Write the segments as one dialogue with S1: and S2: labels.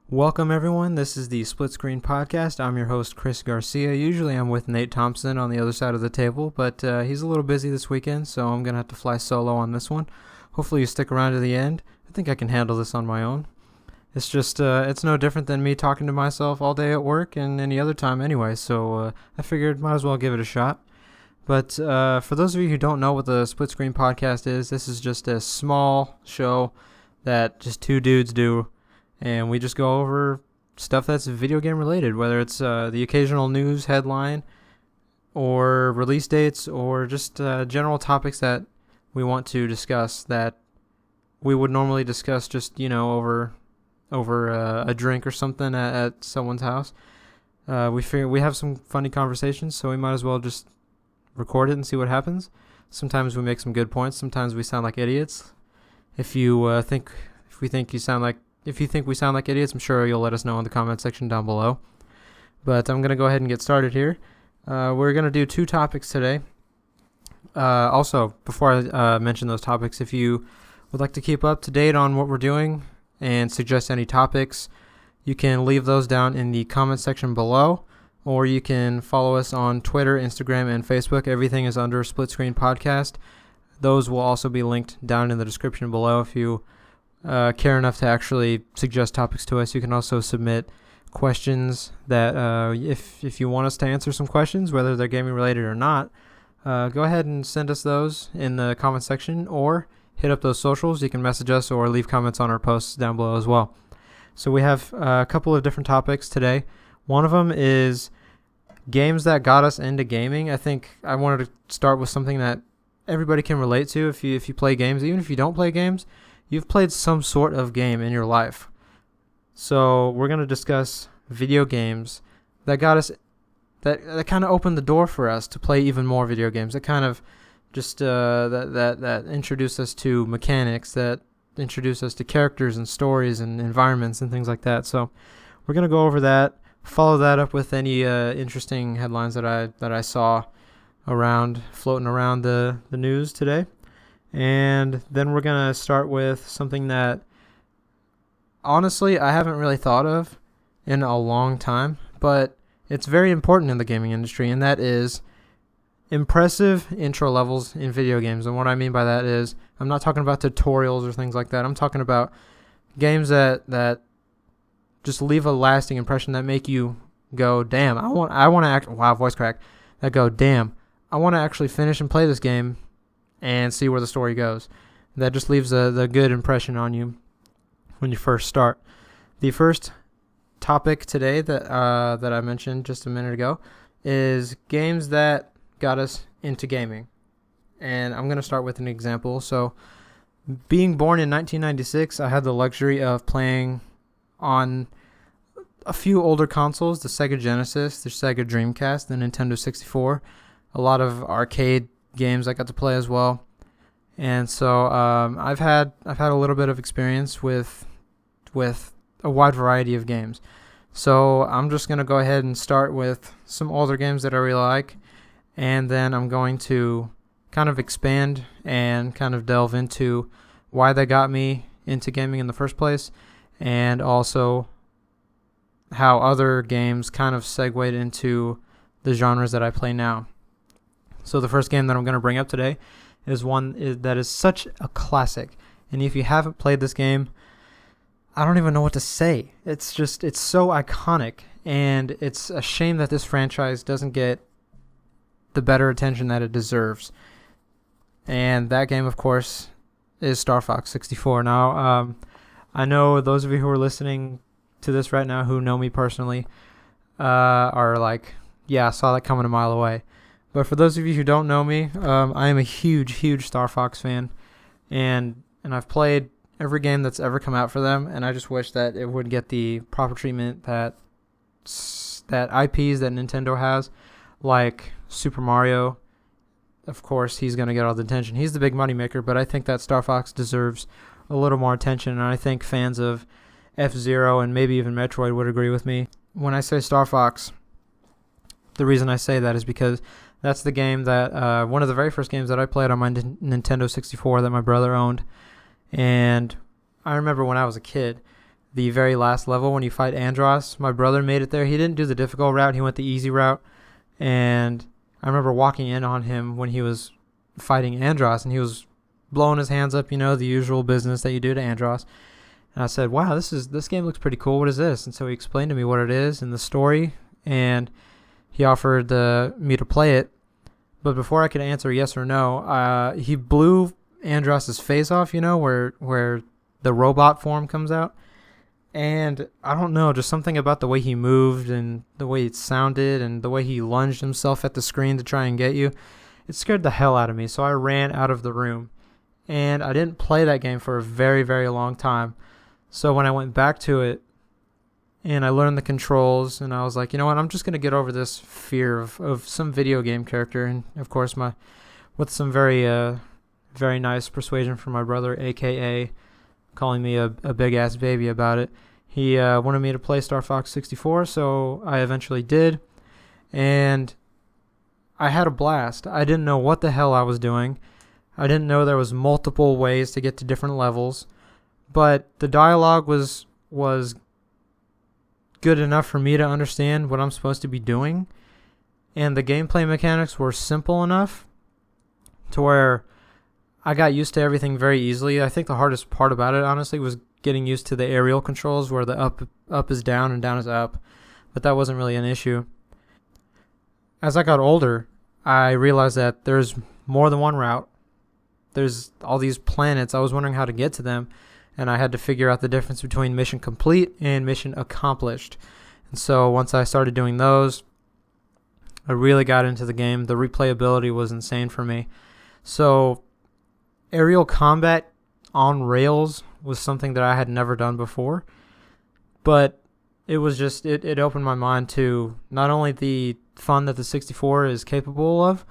S1: Welcome, everyone. This is the SplitScreen Podcast. I'm your host, Chris Garcia. Usually I'm with Nate Thompson on the other side of the table, but he's a little busy this weekend, so I'm going to have to fly solo on this one. Hopefully you stick around to the end. I think I can handle this on my own. It's just, it's no different than me talking to myself all day at work and any other time anyway, so I figured might as well give it a shot. But for those of you who don't know what the SplitScreen Podcast is, this is just a small show that just two dudes do. And we just go over stuff that's video game related, whether it's the occasional news headline or release dates or just general topics that we want to discuss that we would normally discuss just, over a drink or something at someone's house. We figure we have some funny conversations, so we might as well just record it and see what happens. Sometimes we make some good points. Sometimes we sound like idiots. If you think we sound like idiots, I'm sure you'll let us know in the comment section down below. But I'm going to go ahead and get started here. We're going to do two topics today. Also, before I mention those topics, if you would like to keep up to date on what we're doing and suggest any topics, you can leave those down in the comment section below, or you can follow us on Twitter, Instagram, and Facebook. Everything is under SplitScreen Podcast. Those will also be linked down in the description below if you care enough to actually suggest topics to us. You can also submit questions that if you want us to answer some questions, whether they're gaming related or not, go ahead and send us those in the comment section or hit up those socials. You can message us or leave comments on our posts down below as well. So we have a couple of different topics today. One of them is games that got us into gaming. I think I wanted to start with something that everybody can relate to. If you play games, even if you don't play games, you've played some sort of game in your life. So we're going to discuss video games that got us, that kind of opened the door for us to play even more video games. That kind of just, that introduced us to mechanics, that introduced us to characters and stories and environments and things like that. So we're going to go over that, follow that up with any interesting headlines that I saw floating around the news today. And then we're going to start with something that, honestly, I haven't really thought of in a long time, but it's very important in the gaming industry, and that is impressive intro levels in video games. And what I mean by that is, I'm not talking about tutorials or things like that. I'm talking about games that just leave a lasting impression, that make you go, damn, I want to act, wow, voice crack, that go, damn, I want to actually finish and play this game and see where the story goes. That just leaves the good impression on you when you first start. The first topic today that I mentioned just a minute ago is games that got us into gaming. And I'm going to start with an example. So, being born in 1996, I had the luxury of playing on a few older consoles, the Sega Genesis, the Sega Dreamcast, the Nintendo 64, a lot of arcade games I got to play as well. And so I've had a little bit of experience with a wide variety of games. So I'm just going to go ahead and start with some older games that I really like, and then I'm going to kind of expand and kind of delve into why they got me into gaming in the first place, and also how other games kind of segued into the genres that I play now. So the first game that I'm going to bring up today is one that is such a classic. And if you haven't played this game, I don't even know what to say. It's so iconic. And it's a shame that this franchise doesn't get the better attention that it deserves. And that game, of course, is Star Fox 64. Now, I know those of you who are listening to this right now who know me personally are like, yeah, I saw that coming a mile away. But for those of you who don't know me, I am a huge Star Fox fan, and I've played every game that's ever come out for them, and I just wish that it would get the proper treatment that IPs that Nintendo has, like Super Mario. Of course, he's going to get all the attention. He's the big moneymaker, but I think that Star Fox deserves a little more attention, and I think fans of F-Zero and maybe even Metroid would agree with me. When I say Star Fox, the reason I say that is because that's the game that, one of the very first games that I played on my Nintendo 64 that my brother owned. And I remember when I was a kid, the very last level when you fight Andros. My brother made it there. He didn't do the difficult route. He went the easy route. And I remember walking in on him when he was fighting Andros, and he was blowing his hands up, the usual business that you do to Andros. And I said, wow, this game looks pretty cool. What is this? And so he explained to me what it is and the story, and he offered me to play it. But before I could answer yes or no, he blew Andros' face off, where the robot form comes out. And I don't know, just something about the way he moved and the way it sounded and the way he lunged himself at the screen to try and get you. It scared the hell out of me, so I ran out of the room. And I didn't play that game for a very, very long time. So when I went back to it and I learned the controls, and I was like, you know what, I'm just going to get over this fear of some video game character. And, of course, with some very very nice persuasion from my brother, a.k.a. calling me a big-ass baby about it. He wanted me to play Star Fox 64, so I eventually did. And I had a blast. I didn't know what the hell I was doing. I didn't know there was multiple ways to get to different levels. But the dialogue was good enough for me to understand what I'm supposed to be doing. And the gameplay mechanics were simple enough to where I got used to everything very easily. I think the hardest part about it, honestly, was getting used to the aerial controls where the up is down and down is up. But that wasn't really an issue. As I got older, I realized that there's more than one route. There's all these planets. I was wondering how to get to them, and I had to figure out the difference between mission complete and mission accomplished. And so once I started doing those, I really got into the game. The replayability was insane for me. So aerial combat on rails was something that I had never done before, but it was just, it opened my mind to not only the fun that the 64 is capable of,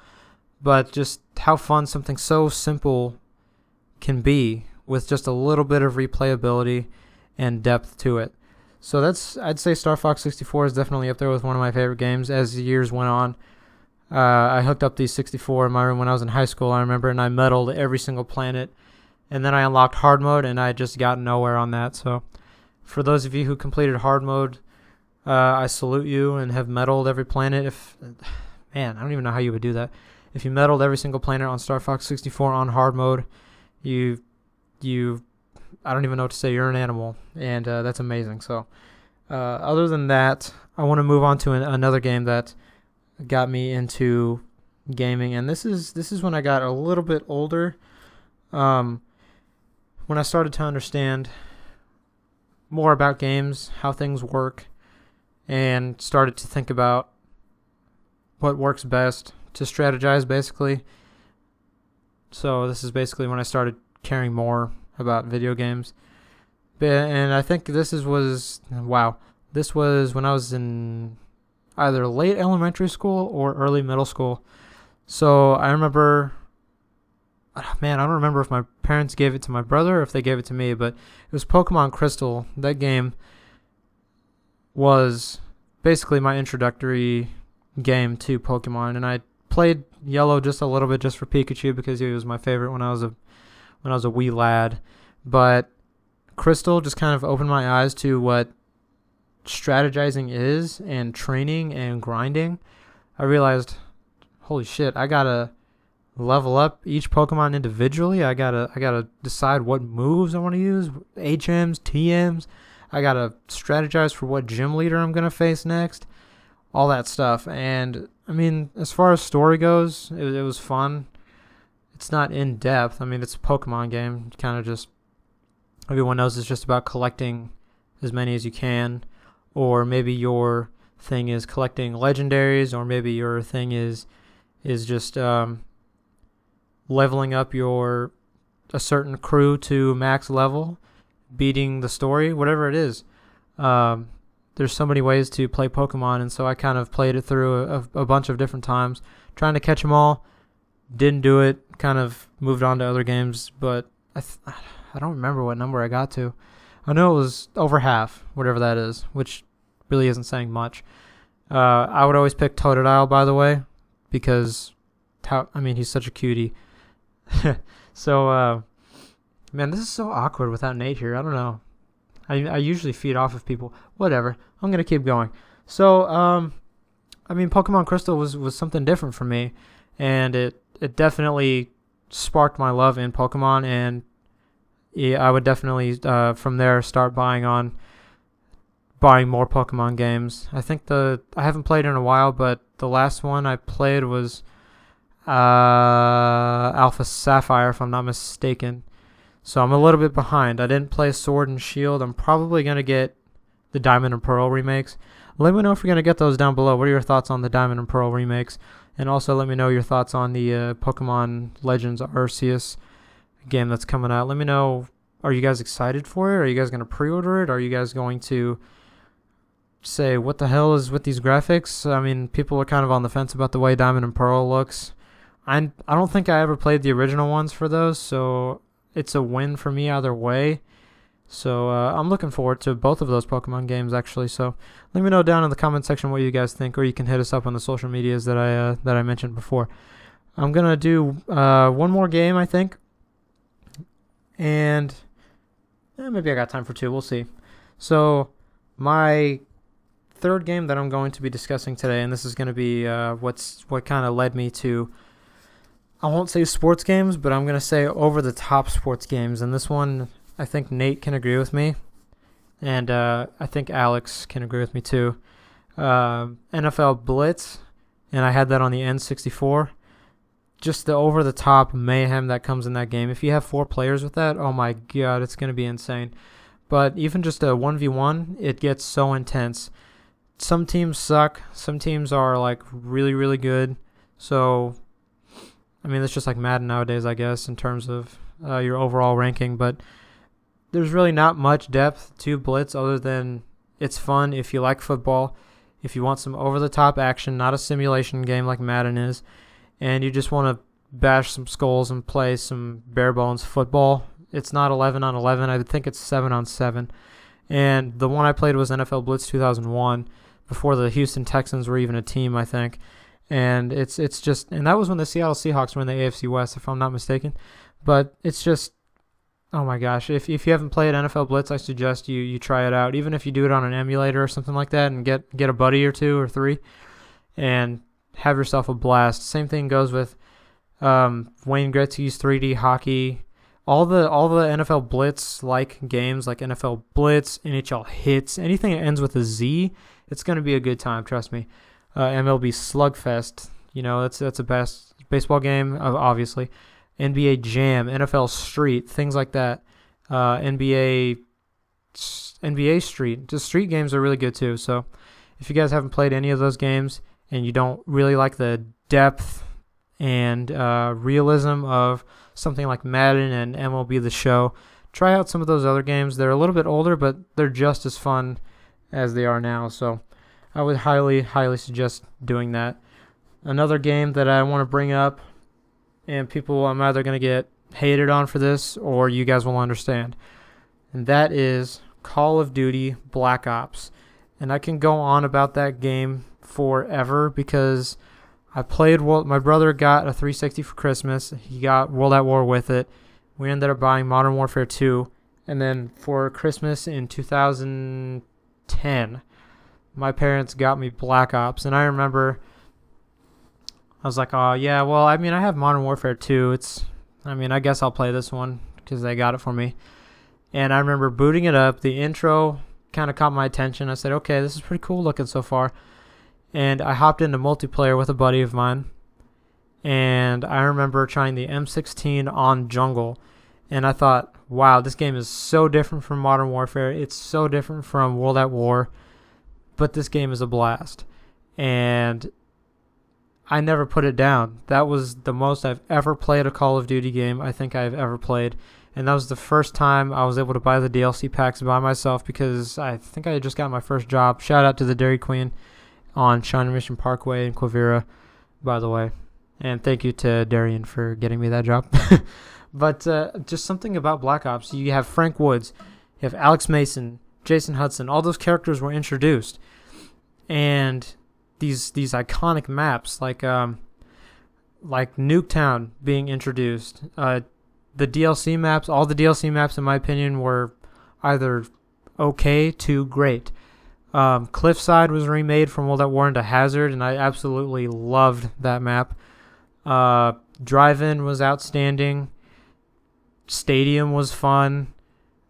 S1: but just how fun something so simple can be with just a little bit of replayability and depth to it. So I'd say Star Fox 64 is definitely up there with one of my favorite games as the years went on. I hooked up the 64 in my room when I was in high school, I remember, and I meddled every single planet. And then I unlocked hard mode, and I just got nowhere on that. So for those of you who completed hard mode, I salute you and have meddled every planet. Man, I don't even know how you would do that. If you meddled every single planet on Star Fox 64 on hard mode, I don't even know what to say. You're an animal, and that's amazing. So other than that, I want to move on to another game that got me into gaming, and this is when I got a little bit older. When I started to understand more about games, how things work, and started to think about what works best, to strategize basically. So this is basically when I started caring more about video games. And I think this was when I was in either late elementary school or early middle school. So I remember, man, I don't remember if my parents gave it to my brother or if they gave it to me, but it was Pokemon Crystal. That game was basically my introductory game to Pokemon, and I played Yellow just a little bit just for Pikachu because he was my favorite when I was a wee lad. But Crystal just kind of opened my eyes to what strategizing is and training and grinding. I realized, holy shit, I gotta level up each Pokemon individually. I gotta decide what moves I want to use, HMs, TMs. I gotta strategize for what gym leader I'm gonna face next, all that stuff. And I mean, as far as story goes, it was fun. It's not in depth. I mean, it's a Pokemon game. Kind of just, everyone knows it's just about collecting as many as you can, or maybe your thing is collecting legendaries, or maybe your thing is just leveling up a certain crew to max level, beating the story, whatever it is. There's so many ways to play Pokemon, and so I kind of played it through a bunch of different times, trying to catch them all. Didn't do it, kind of moved on to other games, but I don't remember what number I got to. I know it was over half, whatever that is, which really isn't saying much. I would always pick Totodile, by the way, because he's such a cutie. So, man, this is so awkward without Nate here. I don't know. I usually feed off of people. Whatever. I'm going to keep going. So, Pokemon Crystal was something different for me, and it definitely sparked my love in Pokemon, and yeah, I would definitely from there start buying more Pokemon games. I think I haven't played in a while, but the last one I played was Alpha Sapphire, if I'm not mistaken. So I'm a little bit behind. I didn't play Sword and Shield. I'm probably going to get the Diamond and Pearl remakes. Let me know if you're going to get those down below. What are your thoughts on the Diamond and Pearl remakes? And also let me know your thoughts on the Pokemon Legends Arceus game that's coming out. Let me know, are you guys excited for it? Are you guys going to pre-order it? Are you guys going to say, what the hell is with these graphics? I mean, people are kind of on the fence about the way Diamond and Pearl looks. I don't think I ever played the original ones for those, so it's a win for me either way. So I'm looking forward to both of those Pokemon games, actually. So let me know down in the comment section what you guys think, or you can hit us up on the social medias that I mentioned before. I'm going to do one more game, I think. And maybe I got time for two. We'll see. So my third game that I'm going to be discussing today, and this is going to be what kind of led me to, I won't say sports games, but I'm going to say over-the-top sports games. And this one, I think Nate can agree with me, and I think Alex can agree with me too. NFL Blitz, and I had that on the N64. Just the over-the-top mayhem that comes in that game. If you have 4 players with that, oh my god, it's going to be insane. But even just a 1v1, it gets so intense. Some teams suck. Some teams are like really, really good. So, I mean, it's just like Madden nowadays, I guess, in terms of your overall ranking. But there's really not much depth to Blitz other than it's fun if you like football, if you want some over-the-top action, not a simulation game like Madden is, and you just want to bash some skulls and play some bare-bones football. It's not 11 on 11. I think it's 7 on 7. And the one I played was NFL Blitz 2001, before the Houston Texans were even a team, I think. And it's just, and that was when the Seattle Seahawks were in the AFC West, if I'm not mistaken. But it's just, oh my gosh, if you haven't played NFL Blitz, I suggest you try it out, even if you do it on an emulator or something like that, and get a buddy or 2 or 3 and have yourself a blast. Same thing goes with Wayne Gretzky's 3D hockey. All the NFL Blitz like games, like NFL Blitz, NHL Hits, anything that ends with a Z, it's going to be a good time, trust me. MLB Slugfest, that's a best baseball game, obviously. NBA Jam, NFL Street, things like that. NBA Street, just street games are really good too. So if you guys haven't played any of those games and you don't really like the depth and realism of something like Madden and MLB The Show, try out some of those other games. They're a little bit older, but they're just as fun as they are now. So I would highly, highly suggest doing that. Another game that I want to bring up, and people, I'm either going to get hated on for this or you guys will understand, and that is Call of Duty Black Ops. And I can go on about that game forever because I played my brother got a 360 for Christmas. He got World at War with it. We ended up buying Modern Warfare 2. And then for Christmas in 2010, my parents got me Black Ops. And I remember I was like, oh, yeah, well, I have Modern Warfare 2. I guess I'll play this one because they got it for me. And I remember booting it up. The intro kind of caught my attention. I said, okay, this is pretty cool looking so far. And I hopped into multiplayer with a buddy of mine. And I remember trying the M16 on Jungle. And I thought, wow, this game is so different from Modern Warfare. It's so different from World at War. But this game is a blast. And I never put it down. That was the most I've ever played a Call of Duty game I think I've ever played. And that was the first time I was able to buy the DLC packs by myself because I think I had just got my first job. Shout out to the Dairy Queen on Shawnee Mission Parkway in Quivira, by the way. And thank you to Darian for getting me that job. But just something about Black Ops. You have Frank Woods. You have Alex Mason, Jason Hudson. All those characters were introduced. And these iconic maps like Nuketown being introduced. The DLC maps, all the DLC maps in my opinion were either okay to great. Cliffside was remade from World at War into Hazard, and I absolutely loved that map. Drive-In was outstanding. Stadium was fun.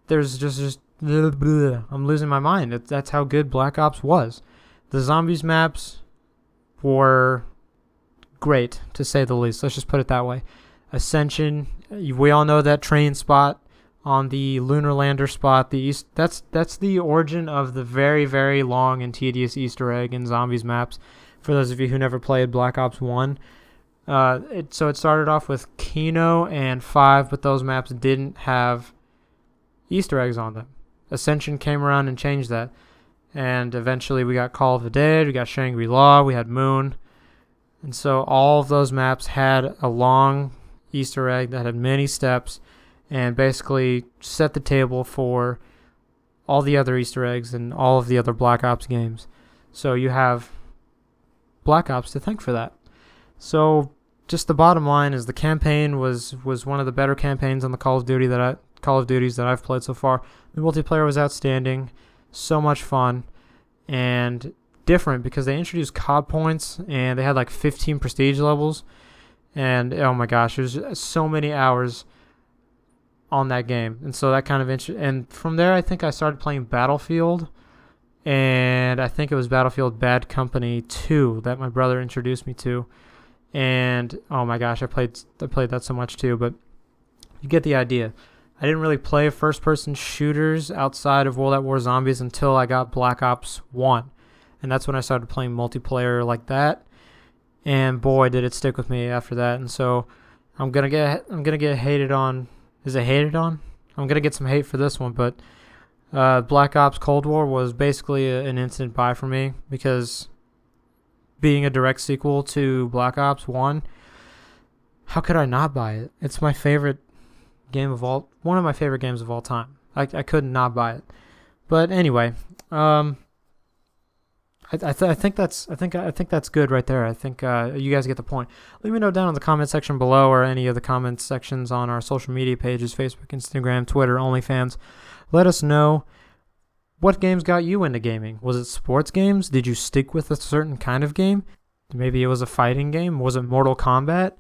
S1: There's just I'm losing my mind. That's how good Black Ops was. The zombies maps were great, to say the least. Let's just put it that way. Ascension, we all know that train spot on the lunar lander spot. The east. That's the origin of the very, very long and tedious Easter egg in zombies maps. For those of you who never played Black Ops 1. So it started off with Kino and 5, but those maps didn't have Easter eggs on them. Ascension came around and changed that. And eventually we got Call of the Dead, we got Shangri-La, we had Moon. And so all of those maps had a long Easter egg that had many steps and basically set the table for all the other Easter eggs and all of the other Black Ops games. So you have Black Ops to thank for that. So just the bottom line is the campaign was one of the better campaigns on the Call of Duties that I've played so far. The multiplayer was outstanding, so much fun, and different because they introduced COD points and they had like 15 prestige levels, and oh my gosh, there's so many hours on that game, and so that kind of and from there I think I started playing Battlefield, and I think it was Battlefield Bad Company 2 that my brother introduced me to, and oh my gosh, I played that so much too, but you get the idea. I didn't really play first-person shooters outside of World at War Zombies until I got Black Ops 1. And that's when I started playing multiplayer like that. And boy, did it stick with me after that. And so I'm gonna get hated on. Is it hated on? I'm gonna get some hate for this one, but Black Ops Cold War was basically an instant buy for me because being a direct sequel to Black Ops 1, how could I not buy it? It's my favorite one of my favorite games of all time. I could not buy it. But anyway, I think that's good right there. I think you guys get the point. Let me know down in the comment section below or any of the comment sections on our social media pages, Facebook, Instagram, Twitter, OnlyFans. Let us know what games got you into gaming. Was it sports games? Did you stick with a certain kind of game? Maybe it was a fighting game. Was it Mortal Kombat?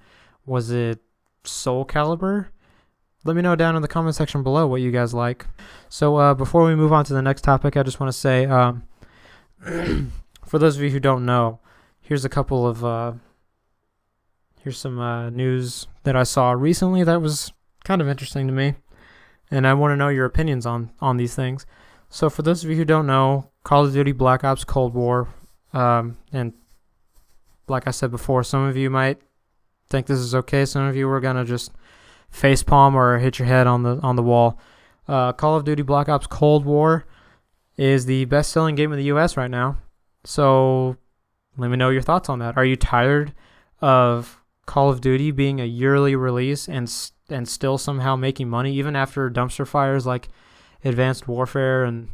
S1: Was it Soul Calibur? Let me know down in the comment section below what you guys like. So before we move on to the next topic, I just want to say, for those of you who don't know, here's some news that I saw recently that was kind of interesting to me, and I want to know your opinions on these things. So for those of you who don't know, Call of Duty Black Ops Cold War, and like I said before, some of you might think this is okay. Some of you are gonna just facepalm or hit your head on the wall. Call of Duty Black Ops Cold War is the best-selling game in the U.S. right now. So let me know your thoughts on that. Are you tired of Call of Duty being a yearly release and still somehow making money, even after dumpster fires like Advanced Warfare and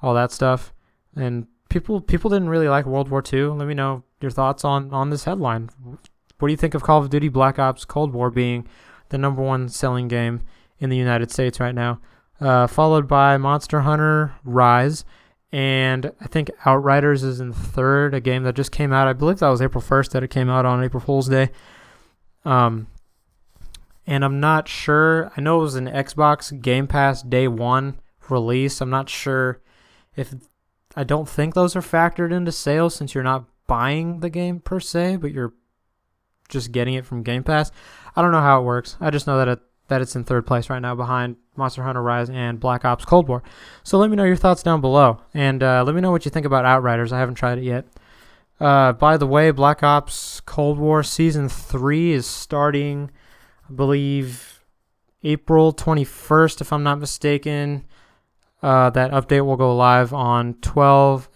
S1: all that stuff? And people didn't really like World War II. Let me know your thoughts on this headline. What do you think of Call of Duty Black Ops Cold War being the number one selling game in the United States right now? Followed by Monster Hunter Rise, and I think Outriders is in third, a game that just came out. I believe that was April 1st that it came out on April Fool's Day. And I'm not sure. I know it was an Xbox Game Pass Day 1 release. I'm not sure if... I don't think those are factored into sales since you're not buying the game per se, but you're just getting it from Game Pass. I don't know how it works. I just know that it's in third place right now behind Monster Hunter Rise and Black Ops Cold War. So let me know your thoughts down below, and let me know what you think about Outriders. I haven't tried it yet. By the way, Black Ops Cold War Season 3 is starting, I believe, April 21st, if I'm not mistaken. That update will go live on 12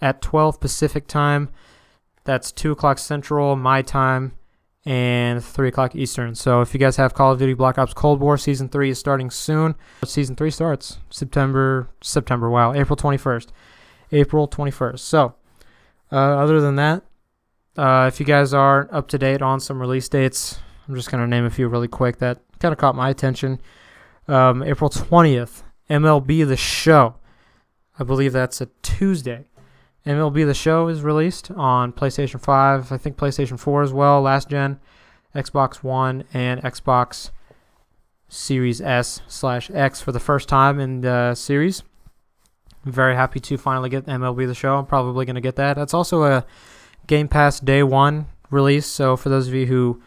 S1: Pacific time. That's 2 o'clock Central, my time, and 3 o'clock Eastern. So if you guys have Call of Duty Black Ops Cold War, Season 3 is starting soon. Season 3 starts April 21st. April 21st. So other than that, if you guys are up to date on some release dates, I'm just going to name a few really quick that kind of caught my attention. April 20th, MLB The Show. I believe that's a Tuesday. MLB The Show is released on PlayStation 5, I think PlayStation 4 as well, last gen, Xbox One, and Xbox Series S/X for the first time in the series. I'm very happy to finally get MLB The Show. I'm probably going to get that. That's also a Game Pass Day 1 release, so for those of you who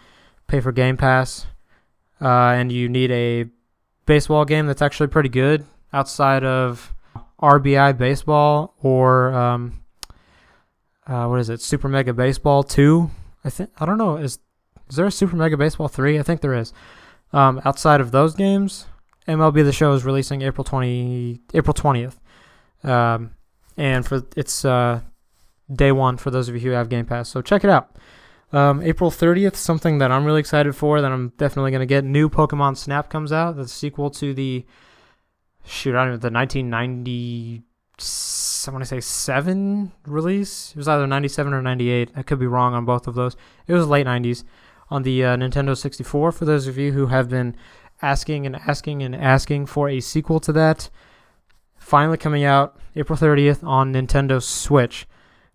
S1: pay for Game Pass and you need a baseball game that's actually pretty good outside of RBI Baseball or what is it, Super Mega Baseball 2? I don't know, is there a Super Mega Baseball 3? I think there is. Outside of those games, MLB The Show is releasing April 20th. And it's day 1 for those of you who have Game Pass, so check it out. April 30th, something that I'm really excited for, that I'm definitely going to get. New Pokemon Snap comes out, the sequel to the 1990, I want to say 7 release. It was either 97 or 98. I could be wrong on both of those. It was late 90s on the Nintendo 64. For those of you who have been asking for a sequel to that, finally coming out April 30th on Nintendo Switch.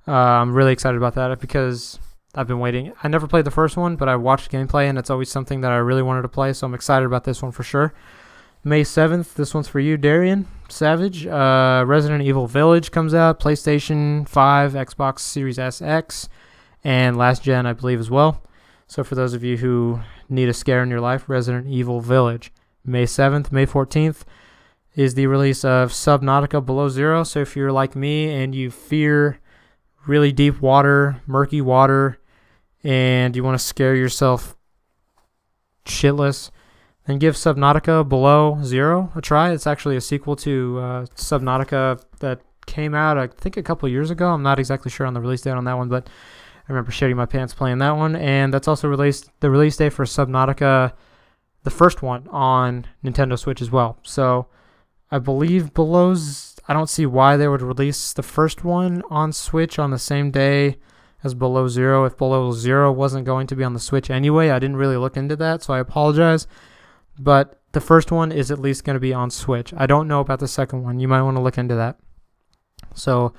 S1: I'm really excited about that because I've been waiting. I never played the first one, but I watched gameplay, and it's always something that I really wanted to play, so I'm excited about this one for sure. May 7th, this one's for you, Darian Savage. Resident Evil Village comes out, PlayStation 5, Xbox Series SX, and last gen, I believe, as well. So for those of you who need a scare in your life, Resident Evil Village. May 7th, May 14th is the release of Subnautica Below Zero. So if you're like me and you fear really deep water, murky water, and you want to scare yourself shitless, then give Subnautica Below Zero a try. It's actually a sequel to Subnautica that came out, I think, a couple years ago. I'm not exactly sure on the release date on that one, but I remember shitting my pants playing that one. And that's also the release date for Subnautica, the first one, on Nintendo Switch as well. So I believe I don't see why they would release the first one on Switch on the same day as Below Zero. If Below Zero wasn't going to be on the Switch anyway, I didn't really look into that, so I apologize. But the first one is at least going to be on Switch. I don't know about the second one. You might want to look into that. So,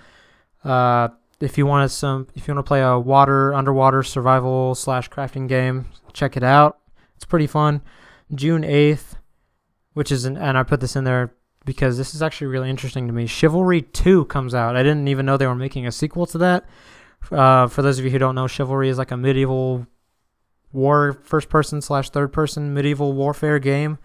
S1: if you want to play a underwater survival / crafting game, check it out. It's pretty fun. June 8th, and I put this in there because this is actually really interesting to me. Chivalry 2 comes out. I didn't even know they were making a sequel to that. For those of you who don't know, Chivalry is like a medieval first-person / third-person medieval warfare game.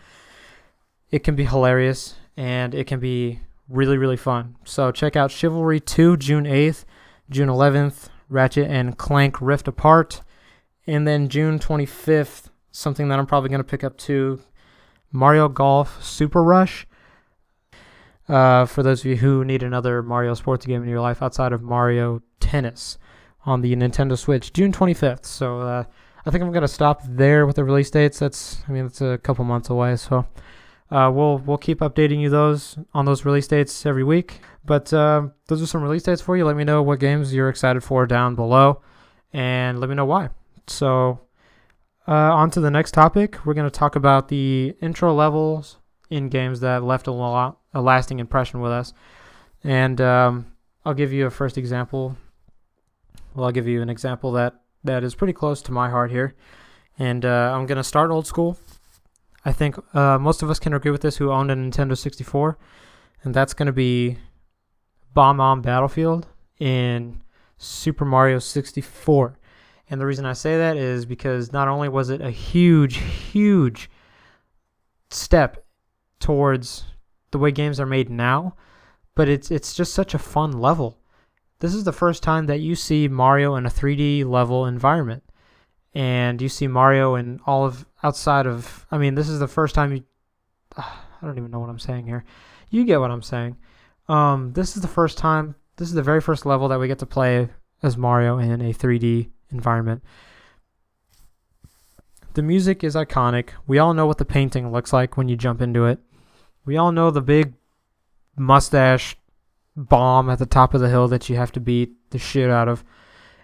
S1: It can be hilarious, and it can be really, really fun. So check out Chivalry 2, June 8th. June 11th, Ratchet and Clank Rift Apart. And then June 25th, something that I'm probably going to pick up too, Mario Golf Super Rush. For those of you who need another Mario sports game in your life outside of Mario Tennis on the Nintendo Switch, June 25th. So I think I'm going to stop there with the release dates. It's a couple months away, so we'll keep updating you on those release dates every week. But those are some release dates for you. Let me know what games you're excited for down below, and let me know why. So on to the next topic. We're going to talk about the intro levels in games that left a lasting impression with us. And I'll give you a first example. Well, I'll give you an example that is pretty close to my heart here. And I'm going to start old school. I think most of us can agree with this who owned a Nintendo 64. And that's going to be Bomb Battlefield in Super Mario 64. And the reason I say that is because not only was it a huge, huge step towards the way games are made now, but it's just such a fun level. This is the first time that you see Mario in a 3D level environment. And you see Mario in all of outside of, this is the first time I don't even know what I'm saying here. You get what I'm saying. This is the very first level that we get to play as Mario in a 3D environment. The music is iconic. We all know what the painting looks like when you jump into it. We all know the big mustache bomb at the top of the hill that you have to beat the shit out of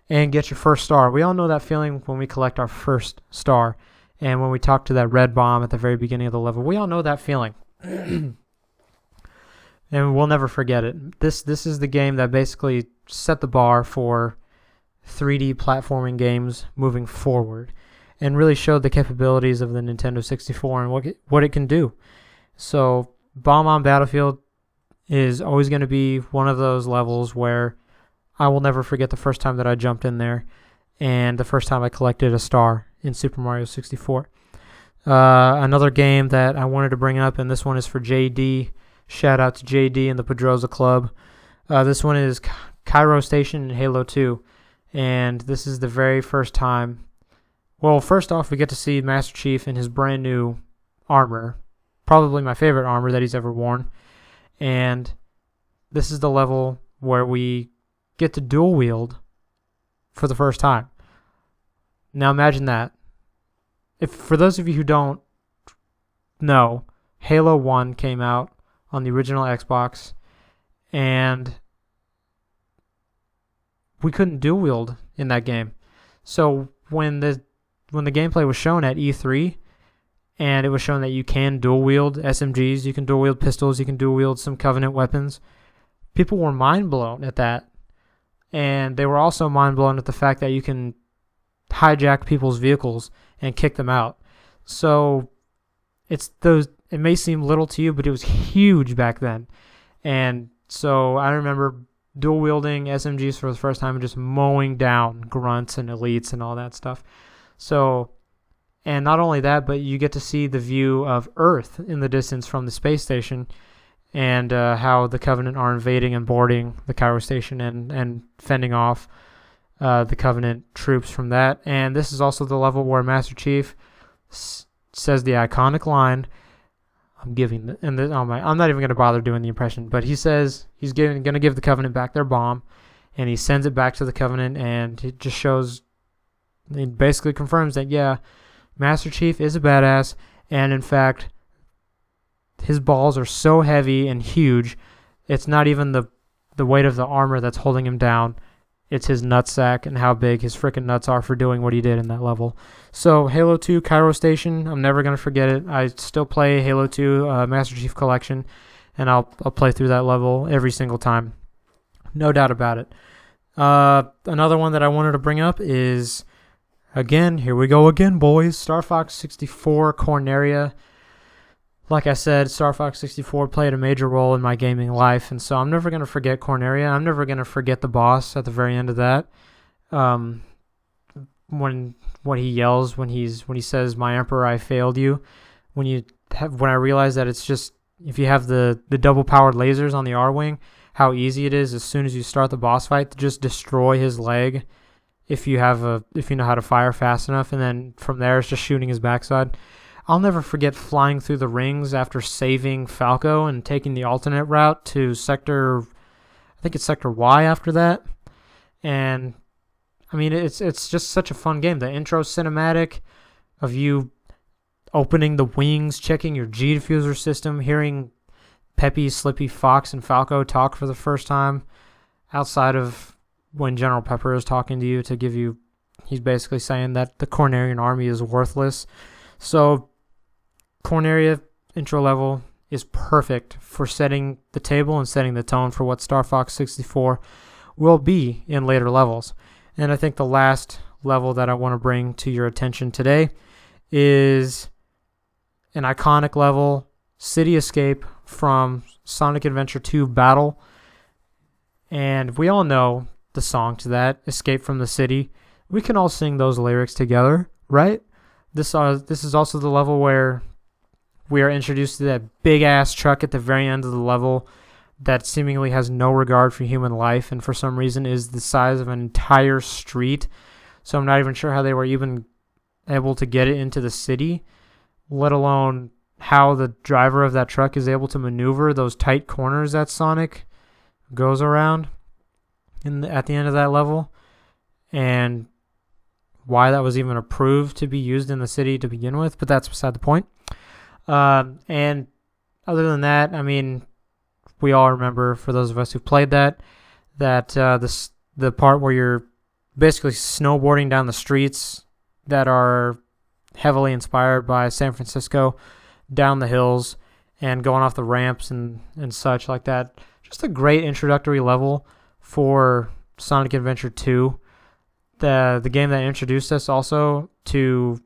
S1: and get your first star. We all know that feeling when we collect our first star. And when we talk to that red bomb at the very beginning of the level, we all know that feeling. and we'll never forget it. This is the game that basically set the bar for 3D platforming games moving forward, and really showed the capabilities of the Nintendo 64 and what it can do. So Bomb on Battlefield is always going to be one of those levels where I will never forget the first time that I jumped in there and the first time I collected a star in Super Mario 64. Another game that I wanted to bring up, and this one is for JD. Shout out to JD and the Pedroza Club. This one is Cairo Station in Halo 2, and this is the very first time. Well, first off, we get to see Master Chief in his brand new armor, probably my favorite armor that he's ever worn, and this is the level where we get to dual wield for the first time. Now imagine that. If for those of you who don't know, Halo 1 came out on the original Xbox, and we couldn't dual wield in that game. So when the gameplay was shown at E3, and it was shown that you can dual wield SMGs, you can dual wield pistols, you can dual wield some Covenant weapons, people were mind blown at that. And they were also mind blown at the fact that you can hijack people's vehicles and kick them out. So it may seem little to you, but it was huge back then. And so I remember dual wielding SMGs for the first time and just mowing down grunts and elites and all that stuff. So, and not only that, but you get to see the view of Earth in the distance from the space station, and how the Covenant are invading and boarding the Cairo Station and fending off the Covenant troops from that. And this is also the level where Master Chief says the iconic line. I'm not even going to bother doing the impression, but he says he's going to give the Covenant back their bomb, and he sends it back to the Covenant, and it just shows, it basically confirms that, yeah, Master Chief is a badass, and in fact, his balls are so heavy and huge, it's not even the weight of the armor that's holding him down. It's his nutsack and how big his freaking nuts are for doing what he did in that level. So Halo 2 Cairo Station, I'm never going to forget it. I still play Halo 2 Master Chief Collection, and I'll play through that level every single time. No doubt about it. Another one that I wanted to bring up is, again, here we go again, boys, Star Fox 64 Corneria. Like I said, Star Fox 64 played a major role in my gaming life, and so I'm never going to forget Corneria. I'm never going to forget the boss at the very end of that. When he yells, when he says, "My Emperor, I failed you." When I realized that it's just, if you have the double powered lasers on the R-Wing, how easy it is as soon as you start the boss fight to just destroy his leg if you know how to fire fast enough, and then from there it's just shooting his backside. I'll never forget flying through the rings after saving Falco and taking the alternate route to Sector Y after that. And I mean, it's just such a fun game. The intro cinematic of you opening the wings, checking your G diffuser system, hearing Peppy, Slippy, Fox, and Falco talk for the first time, outside of when General Pepper is talking to you to give you, he's basically saying that the Cornerian army is worthless. So Corneria intro level is perfect for setting the table and setting the tone for what Star Fox 64 will be in later levels. And I think the last level that I want to bring to your attention today is an iconic level, City Escape from Sonic Adventure 2 Battle. And we all know the song to that, Escape from the City. We can all sing those lyrics together, right? This is also the level where we are introduced to that big-ass truck at the very end of the level that seemingly has no regard for human life and for some reason is the size of an entire street. So I'm not even sure how they were even able to get it into the city, let alone how the driver of that truck is able to maneuver those tight corners that Sonic goes around at the end of that level, and why that was even approved to be used in the city to begin with, but that's beside the point. And other than that, I mean, we all remember, for those of us who played that the part where you're basically snowboarding down the streets that are heavily inspired by San Francisco, down the hills, and going off the ramps and such like that. Just a great introductory level for Sonic Adventure 2. The game that introduced us also to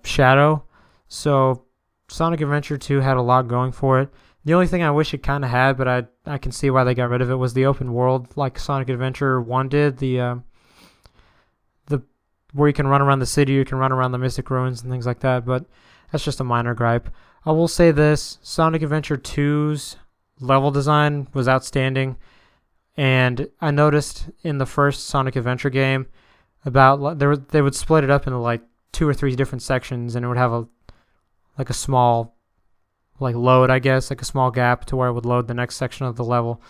S1: Shadow. So Sonic Adventure 2 had a lot going for it. The only thing I wish it kind of had, but I can see why they got rid of it, was the open world like Sonic Adventure 1 did. The where you can run around the city, you can run around the Mystic Ruins and things like that, but that's just a minor gripe. I will say this, Sonic Adventure 2's level design was outstanding, and I noticed in the first Sonic Adventure game they would split it up into like 2 or 3 different sections, and it would have a small load, I guess, like a small gap to where it would load the next section of the level.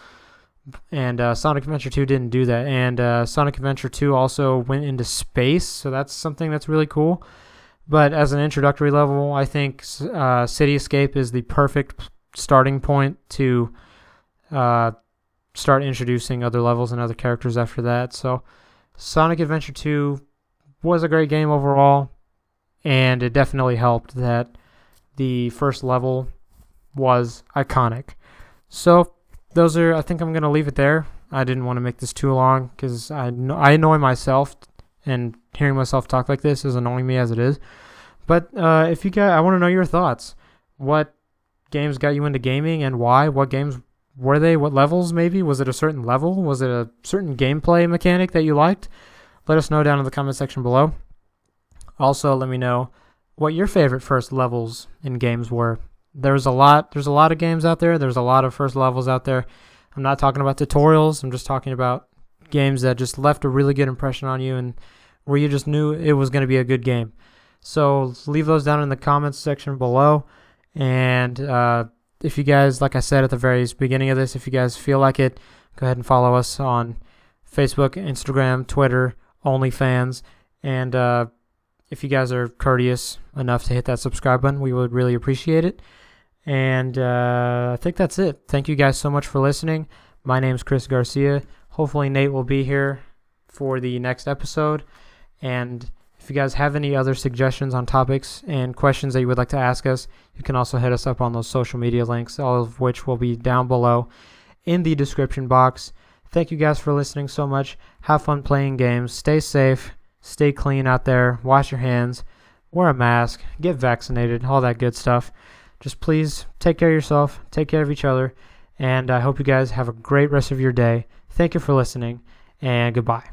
S1: And Sonic Adventure 2 didn't do that. And Sonic Adventure 2 also went into space, so that's something that's really cool. But as an introductory level, I think City Escape is the perfect starting point to start introducing other levels and other characters after that. So Sonic Adventure 2 was a great game overall, and it definitely helped that the first level was iconic. So I think I'm going to leave it there. I didn't want to make this too long because I annoy myself, and hearing myself talk like this is annoying me as it is. But I want to know your thoughts. What games got you into gaming and why? What games were they? What levels maybe? Was it a certain level? Was it a certain gameplay mechanic that you liked? Let us know down in the comment section below. Also, let me know what your favorite first levels in games were. There's a lot of games out there. There's a lot of first levels out there. I'm not talking about tutorials. I'm just talking about games that just left a really good impression on you and where you just knew it was going to be a good game. So leave those down in the comments section below. And if you guys, like I said at the very beginning of this, if you guys feel like it, go ahead and follow us on Facebook, Instagram, Twitter, OnlyFans. And if you guys are courteous enough to hit that subscribe button, we would really appreciate it. And I think that's it. Thank you guys so much for listening. My name's Chris Garcia. Hopefully Nate will be here for the next episode. And if you guys have any other suggestions on topics and questions that you would like to ask us, you can also hit us up on those social media links, all of which will be down below in the description box. Thank you guys for listening so much. Have fun playing games. Stay safe. Stay clean out there. Wash your hands. Wear a mask. Get vaccinated. All that good stuff. Just please take care of yourself. Take care of each other. And I hope you guys have a great rest of your day. Thank you for listening. And goodbye.